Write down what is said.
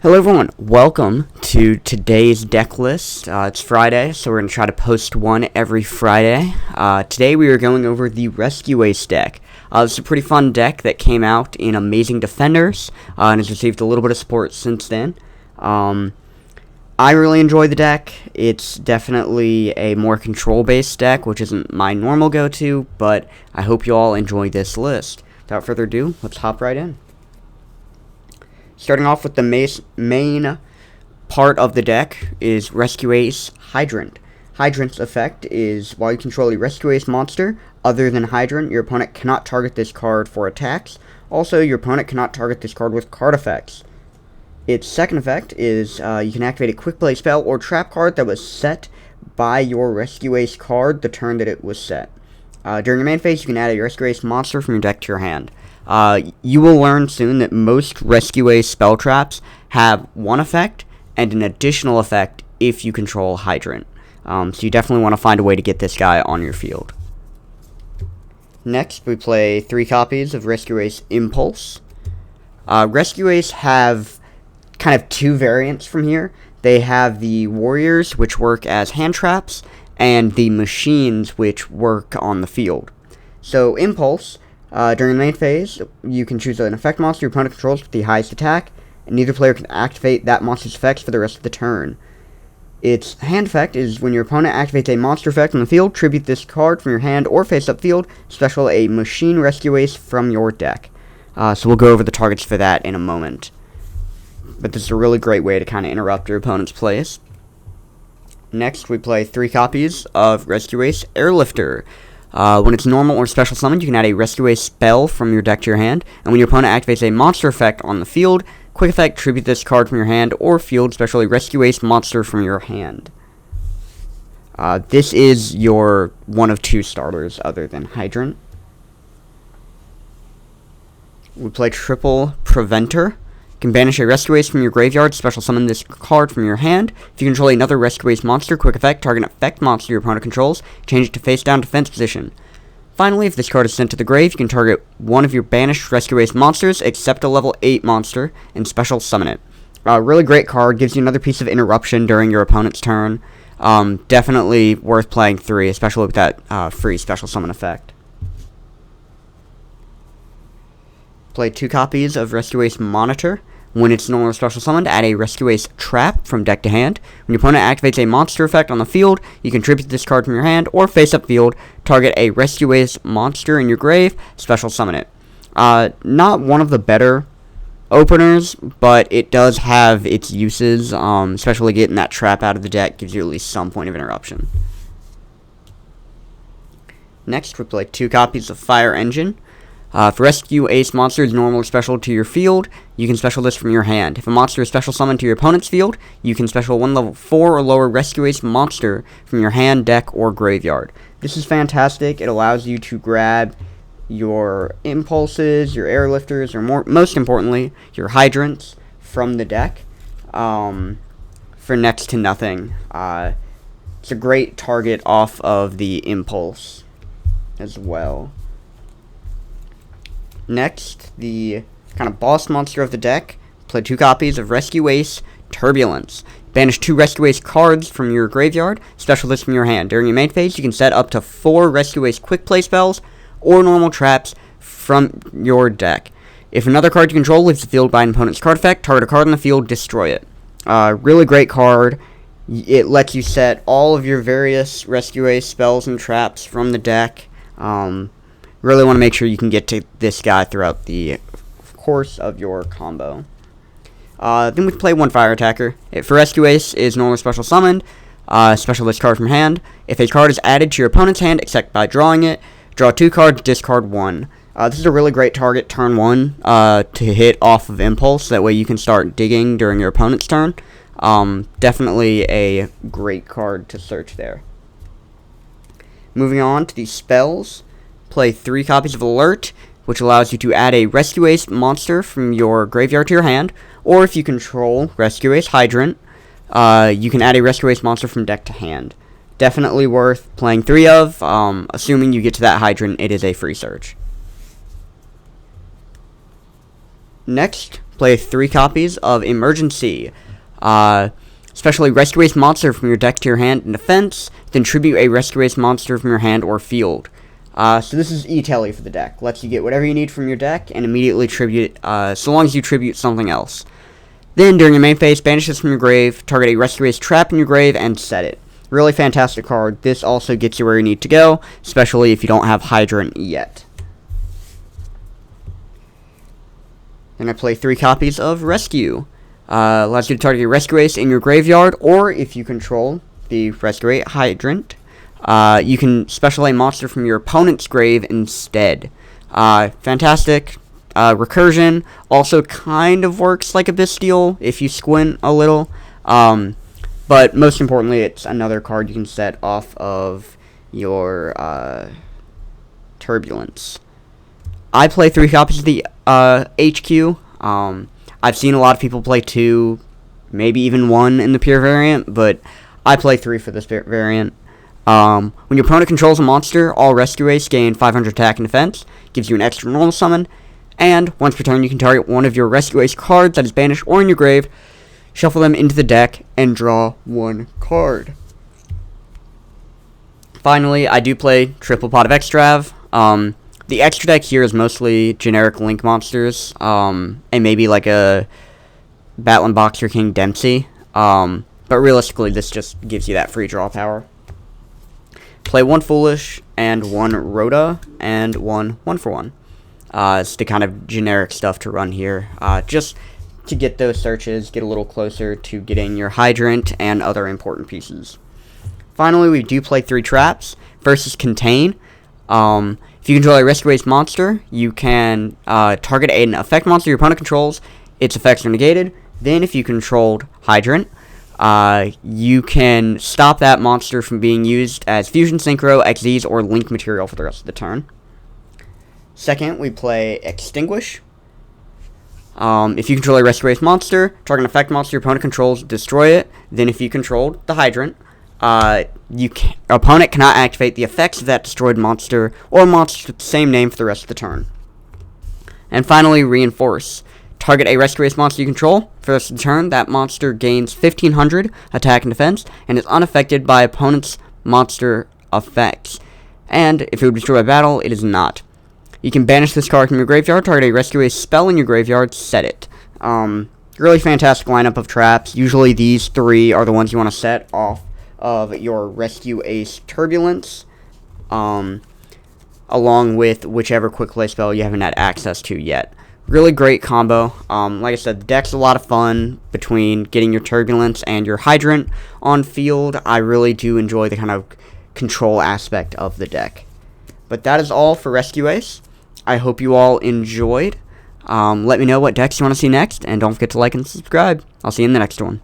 Hello everyone, welcome to today's deck list. It's Friday, so we're going to try to post one every Friday. Today we are going over the Rescue Ace deck. This is a pretty fun deck that came out in Amazing Defenders, and has received a little bit of support since then. I really enjoy the deck. It's definitely a more control-based deck, which isn't my normal go-to, but I hope you all enjoy this list. Without further ado, let's hop right in. Starting off with the main part of the deck is Rescue Ace Hydrant. Hydrant's effect is while you control a Rescue Ace monster other than Hydrant, your opponent cannot target this card for attacks. Also, your opponent cannot target this card with card effects. Its second effect is you can activate a quick play spell or trap card that was set by your Rescue Ace card the turn that it was set. During your main phase, you can add a Rescue Ace monster from your deck to your hand. You will learn soon that most Rescue Ace spell traps have one effect and an additional effect if you control Hydrant. So you definitely want to find a way to get this guy on your field. Next, we play 3 copies of Rescue Ace Impulse. Rescue Ace have kind of 2 variants from here. They have the Warriors, which work as hand traps, and the Machines, which work on the field. So, Impulse, during the main phase, you can choose an effect monster your opponent controls with the highest attack, and neither player can activate that monster's effects for the rest of the turn. Its hand effect is when your opponent activates a monster effect on the field, tribute this card from your hand or face-up field, special a Machine Rescue Ace from your deck. So we'll go over the targets for that in a moment. But this is a really great way to kind of interrupt your opponent's plays. Next, we play 3 copies of Rescue Ace Airlifter. When it's normal or special summoned, you can add a Rescue Ace spell from your deck to your hand, and when your opponent activates a monster effect on the field, quick effect, tribute this card from your hand or field, specially Rescue Ace monster from your hand. This is your one of 2 starters other than Hydrant. We play Triple Preventer. You can banish a Rescue Ace from your graveyard, special summon this card from your hand. If you control another Rescue Ace monster, quick effect, target an effect monster your opponent controls, change it to face down defense position. Finally, if this card is sent to the grave, you can target one of your banished Rescue Ace monsters, except a level 8 monster, and special summon it. Really great card, gives you another piece of interruption during your opponent's turn. Definitely worth playing 3, especially with that free special summon effect. Play 2 copies of Rescue Ace Monitor. When it's normal or special summoned, add a Rescue Ace Trap from deck to hand. When your opponent activates a monster effect on the field, you can tribute this card from your hand or face-up field, target a Rescue Ace monster in your grave, special summon it. Not one of the better openers, but it does have its uses, especially getting that trap out of the deck gives you at least some point of interruption. Next, we play 2 copies of Fire Engine. If Rescue Ace monster is normal or special to your field, you can special this from your hand. If a monster is special summoned to your opponent's field, you can special 1 level 4 or lower Rescue Ace monster from your hand, deck, or graveyard. This is fantastic. It allows you to grab your Impulses, your Airlifters, or most importantly, your Hydrants from the deck for next to nothing. It's a great target off of the Impulse as well. Next, the kind of boss monster of the deck. Play 2 copies of Rescue Ace Turbulence. Banish 2 Rescue Ace cards from your graveyard, special this from your hand. During your main phase, you can set up to 4 Rescue Ace quick play spells or normal traps from your deck. If another card you control leaves the field by an opponent's card effect, target a card on the field, destroy it. Really great card. It lets you set all of your various Rescue Ace spells and traps from the deck. Really want to make sure you can get to this guy throughout the course of your combo. Then we play 1 Fire Attacker. If a Rescue Ace is normal or special summoned, special this card from hand. If a card is added to your opponent's hand, except by drawing it, draw 2 cards, discard 1. This is a really great target turn 1 to hit off of Impulse. That way you can start digging during your opponent's turn. Definitely a great card to search there. Moving on to the spells. Play 3 copies of Alert, which allows you to add a Rescue Ace monster from your graveyard to your hand, or if you control Rescue Ace Hydrant, you can add a Rescue Ace monster from deck to hand. Definitely worth playing 3 of, assuming you get to that Hydrant, it is a free search. Next, play 3 copies of Emergency. Especially Rescue Ace monster from your deck to your hand in defense, then tribute a Rescue Ace monster from your hand or field. So this is E-Telly for the deck. Lets you get whatever you need from your deck and immediately tribute it, so long as you tribute something else. Then, during your main phase, banish this from your grave, target a Rescue Ace trap in your grave, and set it. Really fantastic card. This also gets you where you need to go, especially if you don't have Hydrant yet. Then I play 3 copies of Rescue. Allows you to target a Rescue Ace in your graveyard, or if you control the Rescue Ace Hydrant, you can special a monster from your opponent's grave instead. Fantastic. Recursion also kind of works like a Bystial if you squint a little. But most importantly, it's another card you can set off of your Turbulence. I play 3 copies of the HQ. I've seen a lot of people play 2, maybe even 1 in the pure variant, but I play 3 for this variant. When your opponent controls a monster, all Rescue Ace gain 500 attack and defense, gives you an extra normal summon, and once per turn you can target one of your Rescue Ace cards that is banished or in your grave, shuffle them into the deck, and draw 1 card. Finally, I do play triple pot of Extrav. The extra deck here is mostly generic Link monsters, and maybe like a Battling Boxer King Dempsey, but realistically this just gives you that free draw power. Play 1 Foolish, and 1 Rhoda, and 1 1-for-1. It's the kind of generic stuff to run here, just to get those searches, get a little closer to getting your Hydrant and other important pieces. Finally, we do play 3 traps. First is Contain. If you control a Rescue Ace monster, you can target an effect monster your opponent controls. Its effects are negated. Then, if you controlled Hydrant, you can stop that monster from being used as Fusion, Synchro, XYZ, or Link material for the rest of the turn. Second, we play Extinguish. If you control a Rescue Ace monster, target an effect monster your opponent controls, destroy it. Then, if you controlled the Hydrant, opponent cannot activate the effects of that destroyed monster or monster with the same name for the rest of the turn. And finally, Reinforce. Target a Rescue Ace monster you control. For the rest of the turn, that monster gains 1500 attack and defense and is unaffected by opponent's monster effects. And if it would destroy a battle, it is not. You can banish this card from your graveyard, target a Rescue Ace spell in your graveyard, set it. Really fantastic lineup of traps. Usually these 3 are the ones you want to set off of your Rescue Ace Turbulence, along with whichever quick play spell you haven't had access to yet. Really great combo. Like I said, the deck's a lot of fun between getting your Turbulence and your Hydrant on field. I really do enjoy the kind of control aspect of the deck. But that is all for Rescue Ace. I hope you all enjoyed. Let me know what decks you want to see next, and don't forget to like and subscribe. I'll see you in the next one.